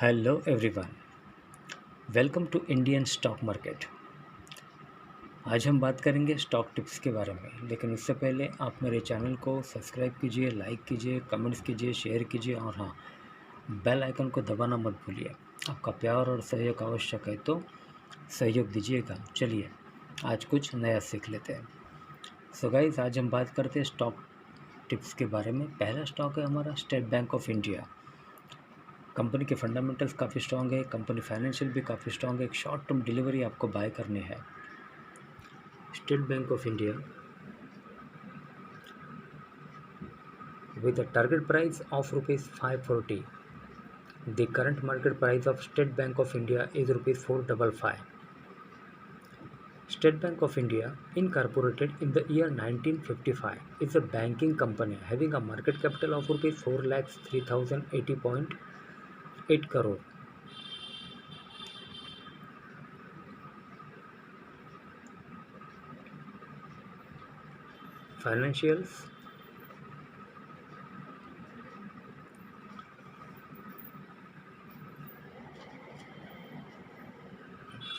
Hello everyone, welcome to Indian stock market. आज हम बात करेंगे स्टॉक टिप्स के बारे में, लेकिन उससे पहले आप मेरे चैनल को सब्सक्राइब कीजिए, लाइक कीजिए, कमेंट्स कीजिए, शेयर कीजिए और हाँ, बेल आइकन को दबाना मत भूलिए। आपका प्यार और सहयोग आवश्यक है, तो सहयोग दीजिएगा। चलिए आज कुछ नया सीख लेते हैं। सो गाइस, आज हम बात करते हैं स्टॉक टिप्स के बारे में। पहला स्टॉक है हमारा state bank of India. Company के फंडामेंटल्स काफ़ी स्ट्रॉन्ग है, कंपनी फाइनेंशियल भी काफ़ी स्ट्रॉन्ग है। एक शॉर्ट टर्म डिलीवरी आपको बाय करनी है। State bank of India with a target price of rupees 540. The current market price of State Bank of India is rupees 455. State Bank of India, incorporated in the year 1955, is a banking company having a market capital of rupees 4,03,080.8 crore. Financials.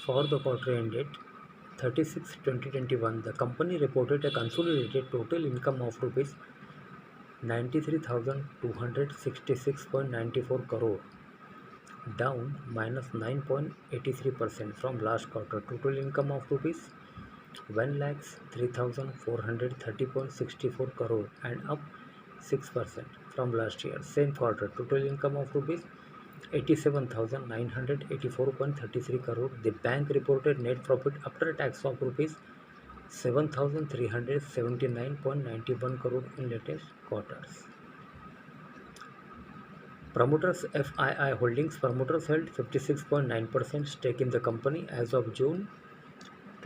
For the quarter ended 30/6/2021, the company reported a consolidated total income of rupees 93,266.94 crore, down -9.83% from last quarter. Total income of rupees 1,03,430.64 crore and up 6% from last year. Same quarter, total income of rupees 87,984.33 crore. The bank reported net profit after tax of rupees 7,379.91 crore in latest quarters. Promoters FII Holdings. Promoters held 56.9% stake in the company as of June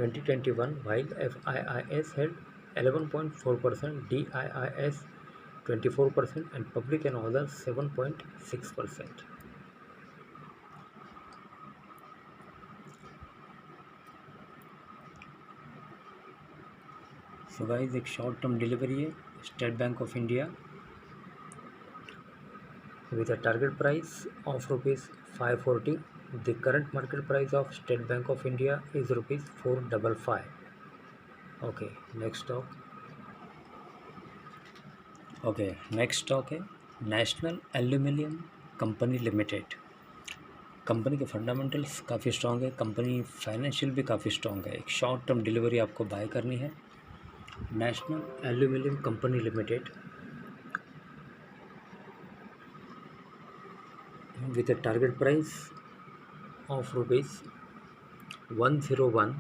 2021, while FIIs held 11.4%, DIIs 24%, and public and others 7.6%. So guys, एक short term delivery है state bank of India with a target price of rupees 540. The current market price of State Bank of India is rupees 455. Okay, next stock है national aluminium company limited. Company के fundamentals काफ़ी strong है, company financial भी काफ़ी strong है। एक short term delivery आपको buy करनी है। National aluminium company limited with a target price of rupees 101.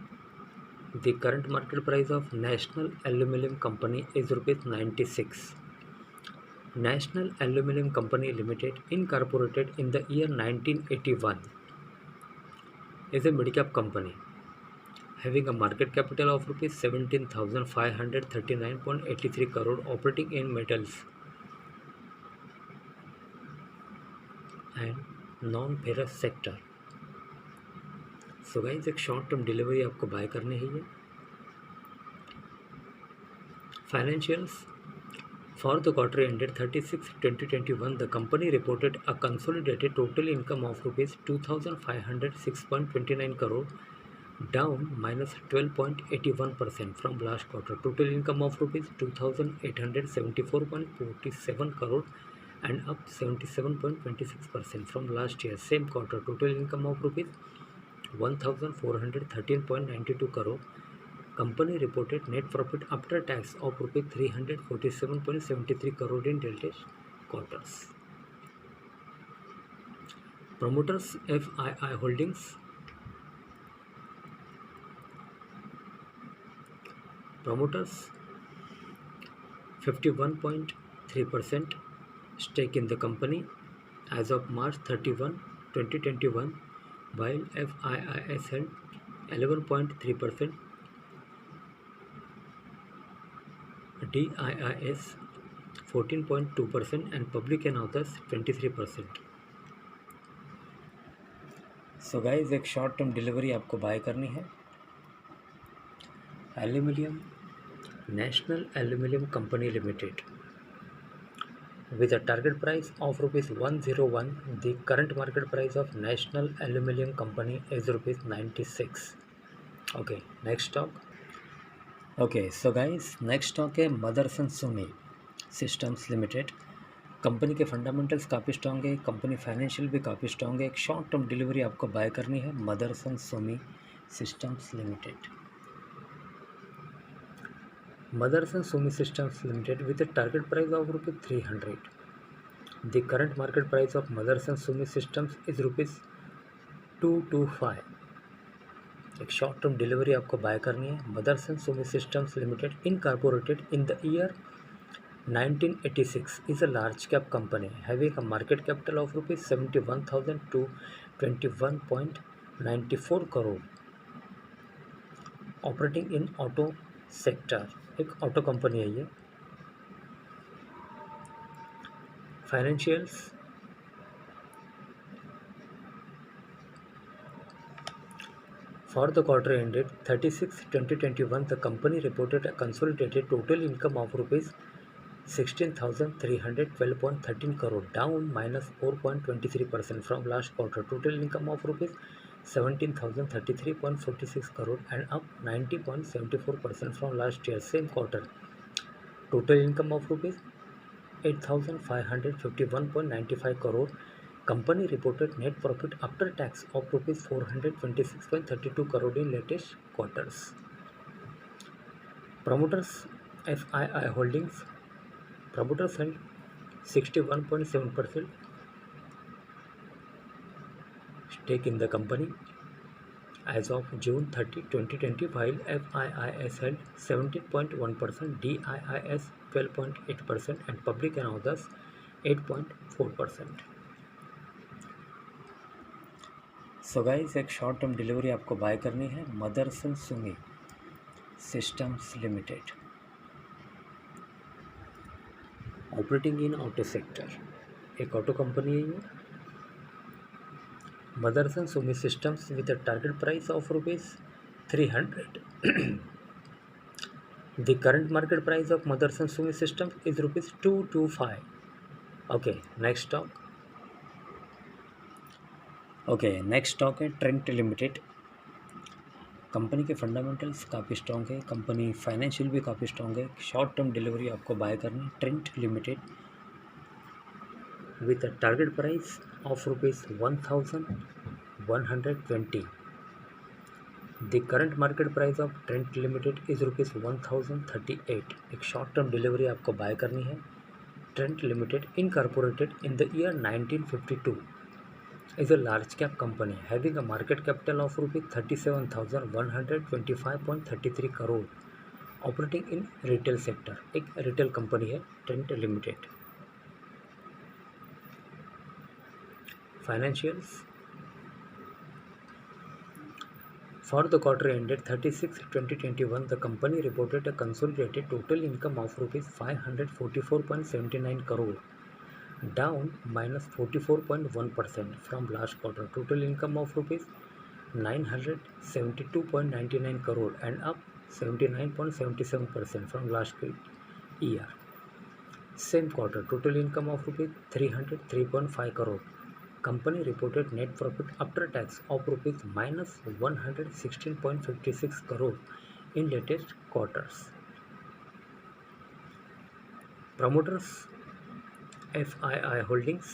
The current market price of National Aluminium Company is rupees 96. National Aluminium Company Limited, incorporated in the year 1981, is a mid-cap company having a market capital of rupees 17,539.83 crore, operating in metals and non-ferrous sector. So guys, एक short term delivery आपको buy करनी है। ये financials for the quarter ended 30/6/2021, the company reported a consolidated total income of rupees 2,506.29 crore, down -12.81% from last quarter. Total income of rupees 2,874.47 crore and up 77.26% from last year. Same quarter, total income of rupees 1,413.92 crore. Company reported net profit after tax of rupees 347.73 crore in latest quarters. Promoters FII Holdings. Promoters 51.3% stake in the company as of March 31, 2021, while FIIs held 11.3%, DIIs 14.2%, and public and others 23%. So guys, एक short term delivery आपको buy करनी है। Aluminium, national aluminium company limited with a target price of rupees 101. The current market price of National Aluminium Company is rupees 96. Okay, next stock. Okay, so guys, next stock है Motherson Sumi Systems Limited. Company के fundamentals काफ़ी strong है, company financial भी काफ़ी strong है। एक short term delivery आपको buy करनी है Motherson Sumi Systems Limited. Motherson Sumi Systems Limited with a target price of rupees 300. The current market price of Motherson Sumi Systems is rupees 225. एक शॉर्ट टर्म डिलीवरी आपको buy करनी है। Motherson Sumi Systems Limited incorporated in the year 1986 is a large cap company having a market capital of rupees 71,000 to 21.94 crore, operating in auto sector। एक auto company है ये। Financials, for the quarter ended 30/6/2021, the company reported a consolidated total income of rupees 16,312.13 crore, down -4.23% from last quarter. Total income of rupees 17,033.46 crore and up 90.74% from last year same quarter. Total income of rupees 8,551.95 crore. Company reported net profit after tax of rupees 426.32 crore in latest quarters. Promoters FII Holdings. Promoters held 61.7% stake in the company as of June 30, 2020, while FIIS held 17.1%, DIIS 12.8% and public and others 8.4%. So guys, एक short term delivery आपको buy करनी है Motherson Sumi Systems Limited, operating in auto sector. एक auto company है ये। Motherson Sumi Systems with a target price of rupees 300। The current market price of Motherson Sumi Systems is rupees 225। Okay, next stock. Okay, next stock है Trent Limited. Company के fundamentals काफ़ी strong है, company financial भी काफ़ी strong है। Short term delivery आपको buy करनी Trent limited with a target price of rupees 1,120. The current market price of Trent Limited is rupees 1,038. एक शॉर्ट टर्म डिलीवरी आपको बाय करनी है। Trent Limited incorporated in the year 1952 is a large cap company having a market capital of rupees 37,125.33 crore, operating in retail sector। एक retail company है Trent Limited। Financials. For the quarter ended 30/6/2021, the company reported a consolidated total income of rupees 544.79 crore, down -44.1% from last quarter. Total income of rupees 972.99 crore and up 79.77% from last year same quarter. Total income of rupees 303.5 crore. Company reported net profit after tax of rupees -116.56 crore in latest quarters. Promoters FII Holdings.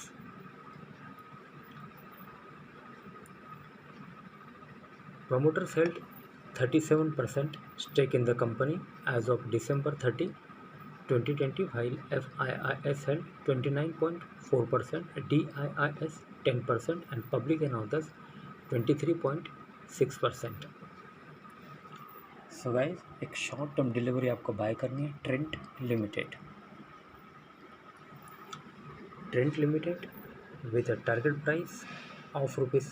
Promoters held 37% stake in the company as of December 30, 2020, while FIIS held 29.4%, DIIS 10% and public and others 23.6%. So guys, एक short term delivery आपको buy करनी है Trent limited. Trent limited with a target price of rupees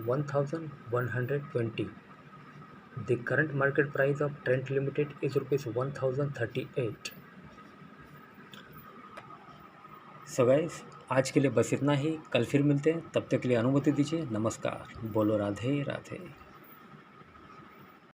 1,120। The current market price of Trent limited is rupees 1,038। So guys, आज के लिए बस इतना ही। कल फिर मिलते हैं, तब तक के लिए अनुमति दीजिए। नमस्कार। बोलो राधे राधे।